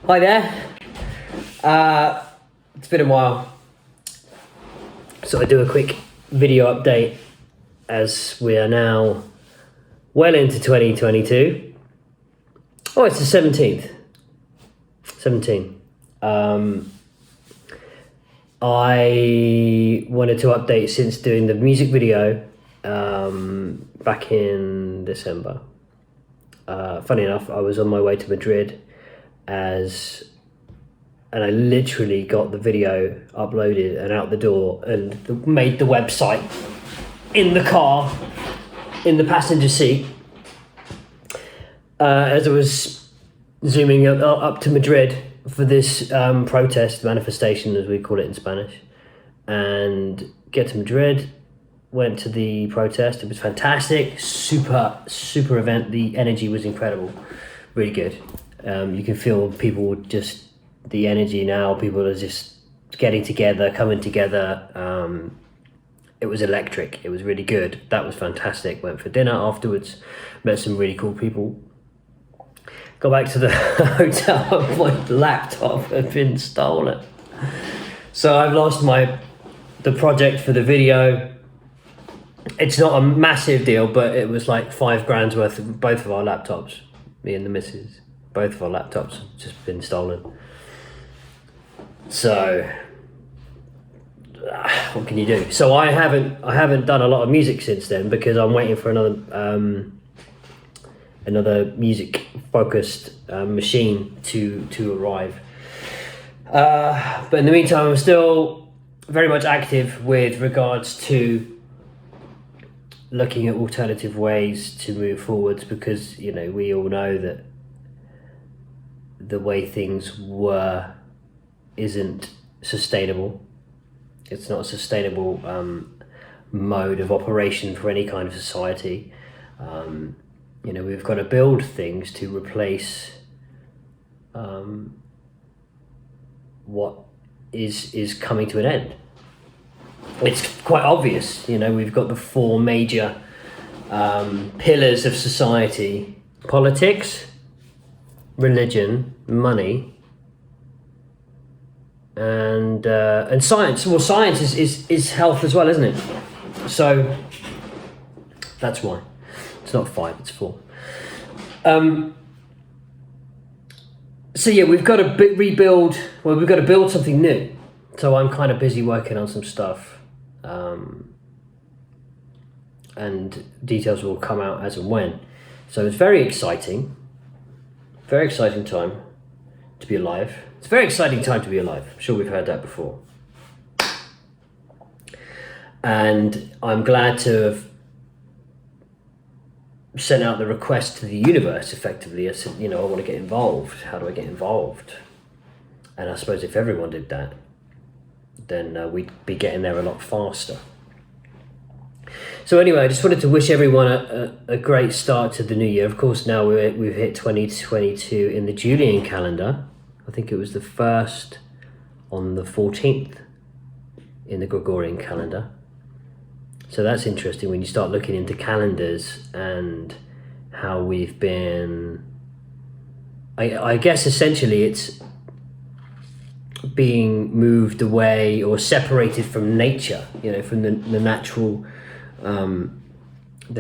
Hi there. It's been a while, so I do a quick video update as we are now well into 2022. Oh, it's the 17th. 17. I wanted to update since doing the music video back in December. Funny enough, I was on my way to Madrid and I literally got the video uploaded and out the door and made the website in the car, in the passenger seat, as I was zooming up to Madrid for this protest manifestation, as we call it in Spanish. And get to Madrid, went to the protest. It was fantastic, super event. The energy was incredible, really good. You can feel people just, the energy now, people are just getting together, coming together. It was electric, it was really good. That was fantastic. Went for dinner afterwards, met some really cool people. Got back to the hotel, my laptop had been stolen. So I've lost the project for the video. It's not a massive deal, but it was like $5,000 worth of both of our laptops, me and the missus. Both of our laptops have just been stolen. So what can you do? So I haven't done a lot of music since then because I'm waiting for another music focused machine to arrive. But in the meantime, I'm still very much active with regards to looking at alternative ways to move forwards, because we all know that the way things were isn't sustainable. It's not a sustainable mode of operation for any kind of society. We've got to build things to replace what is coming to an end. It's quite obvious. We've got the four major pillars of society: politics, religion, money, and science. Well, science is health as well, isn't it? So that's why it's not 5, it's 4. So yeah, we've got to rebuild. Well, we've got to build something new. So I'm kind of busy working on some stuff, and details will come out as and when. So it's very exciting time to be alive. It's a very exciting time to be alive. I'm sure we've heard that before. And I'm glad to have sent out the request to the universe effectively. I said, I want to get involved. How do I get involved? And I suppose if everyone did that, then we'd be getting there a lot faster. So anyway, I just wanted to wish everyone a great start to the new year. Of course, now we've hit 2022 in the Julian calendar. I think it was the first on the 14th in the Gregorian calendar. So that's interesting when you start looking into calendars and how we've been, I guess essentially it's being moved away or separated from nature, from the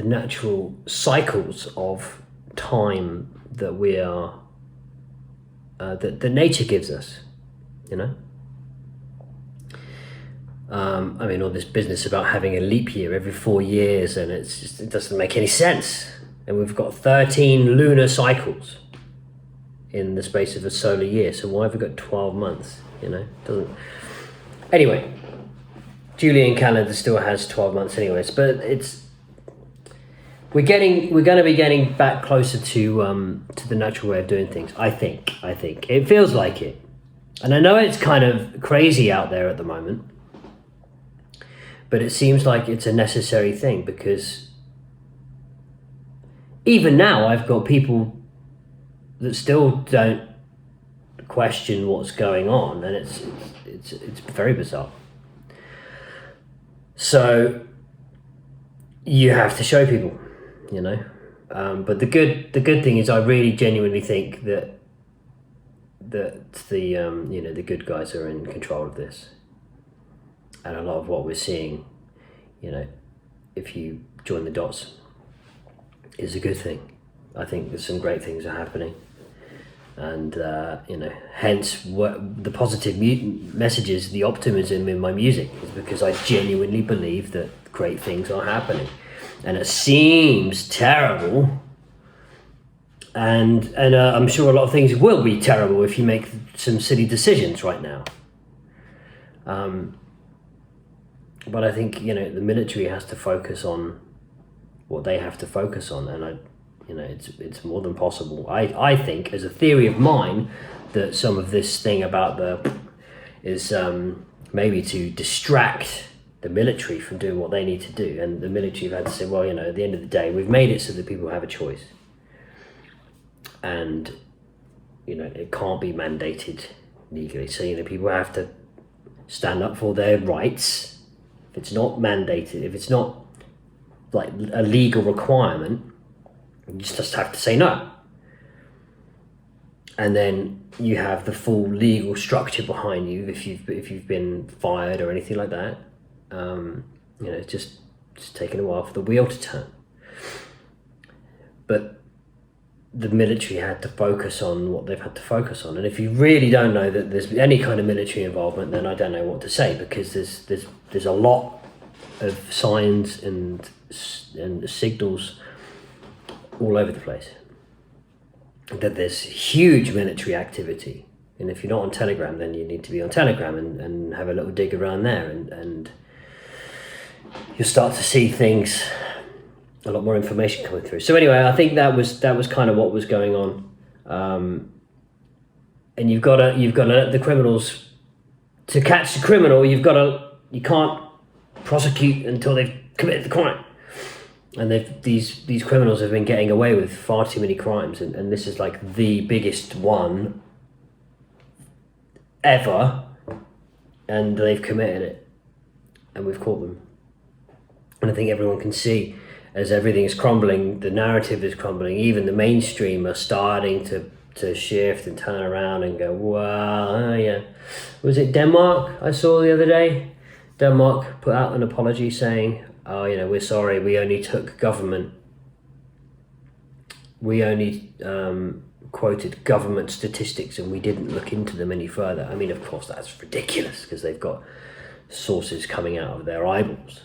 natural cycles of time that we are, that nature gives us, all this business about having a leap year every 4 years, and it doesn't make any sense. And we've got 13 lunar cycles in the space of a solar year. So why have we got 12 months? Doesn't. Anyway, Julian calendar still has 12 months anyways, but we're going to be getting back closer to the natural way of doing things. I think it feels like it, and I know it's kind of crazy out there at the moment, but it seems like it's a necessary thing, because even now I've got people that still don't question what's going on, and it's very bizarre. So you have to show people, But the good thing is, I really genuinely think that that the good guys are in control of this, and a lot of what we're seeing, if you join the dots, is a good thing. I think there's some great things are happening, and hence what the positive messages, the optimism in my music is because I genuinely believe that great things are happening, and it seems terrible. And I'm sure a lot of things will be terrible if you make some silly decisions right now. But I think the military has to focus on what they have to focus on, and it's more than possible. I think, as a theory of mine, that some of this thing about is maybe to distract the military from doing what they need to do, and the military have had to say, well, at the end of the day, we've made it so that people have a choice. And it can't be mandated legally, so people have to stand up for their rights. If it's not mandated, if it's not like a legal requirement, you just have to say no, and then you have the full legal structure behind you if you've been fired or anything like that. It's just taking a while for the wheel to turn, but the military had to focus on what they've had to focus on. And if you really don't know that there's any kind of military involvement, then I don't know what to say, because there's a lot of signs and signals all over the place that there's huge military activity. And if you're not on Telegram, then you need to be on Telegram and have a little dig around there, and you'll start to see things, a lot more information coming through. So anyway, I think that was kind of what was going on, and you've got to let the criminals, to catch the criminal, you can't prosecute until they've committed the crime, and these criminals have been getting away with far too many crimes, and this is like the biggest one ever, and they've committed it, and we've caught them. And I think everyone can see, as everything is crumbling, the narrative is crumbling, even the mainstream are starting to shift and turn around and go, wow, yeah. Was it Denmark I saw the other day? Denmark put out an apology saying, oh, we're sorry, we only took government. We only quoted government statistics and we didn't look into them any further. I mean, of course, that's ridiculous, because they've got sources coming out of their eyeballs,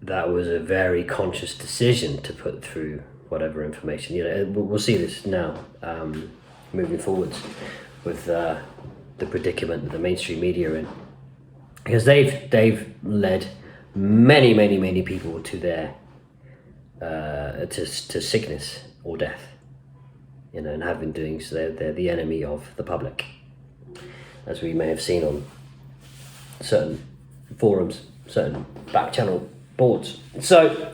that was a very conscious decision to put through whatever information. We'll see this now, moving forwards, with the predicament that the mainstream media are in, because they've led many people to their to sickness or death, and have been doing so. They're the enemy of the public, as we may have seen on certain forums, certain back channel boards. So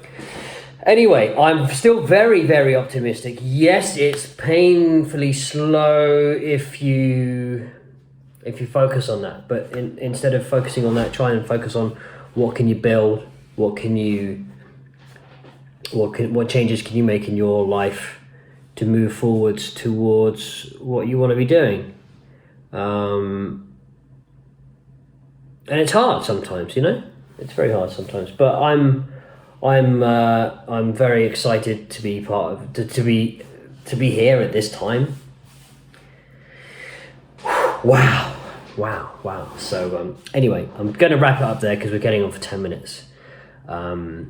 anyway, I'm still very, very optimistic. Yes, it's painfully slow if you focus on that, but instead of focusing on that, try and focus on what can you build, what changes can you make in your life to move forwards towards what you want to be doing. And it's hard sometimes, it's very hard sometimes, but I'm very excited to be part of, to be here at this time. Wow. So anyway, I'm going to wrap it up there because we're getting on for 10 minutes. But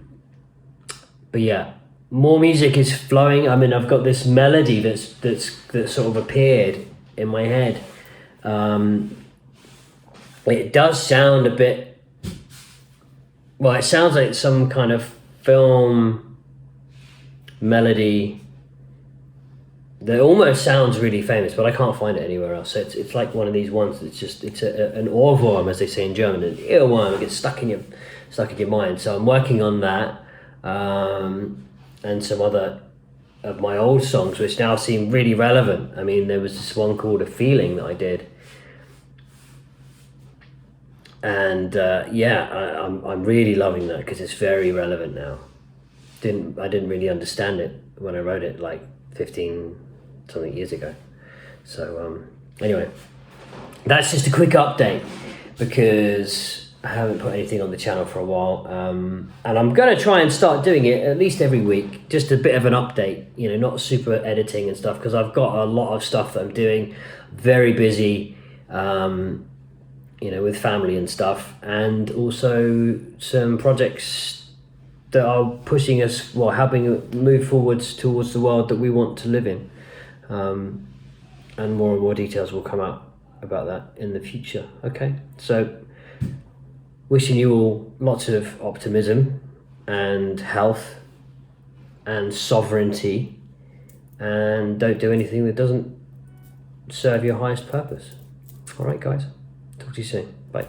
yeah, more music is flowing. I mean, I've got this melody that's sort of appeared in my head. It does sound a bit, well, it sounds like some kind of film melody that almost sounds really famous, but I can't find it anywhere else. So it's like one of these ones that's just, it's an Ohrwurm, as they say in German, an earworm. It gets stuck in your mind. So I'm working on that, and some other of my old songs, which now seem really relevant. I mean, there was this one called A Feeling that I did. And I'm really loving that because it's very relevant now. I didn't really understand it when I wrote it like 15 something years ago. So anyway, that's just a quick update because I haven't put anything on the channel for a while, and I'm going to try and start doing it at least every week, just a bit of an update, you know, not super editing and stuff, because I've got a lot of stuff that I'm doing, very busy, you know, with family and stuff, and also some projects that are pushing us, well, helping move forwards towards the world that we want to live in, and more details will come out about that in the future. Okay, so wishing you all lots of optimism and health and sovereignty, and don't do anything that doesn't serve your highest purpose. All right, guys, talk to you soon. Bye.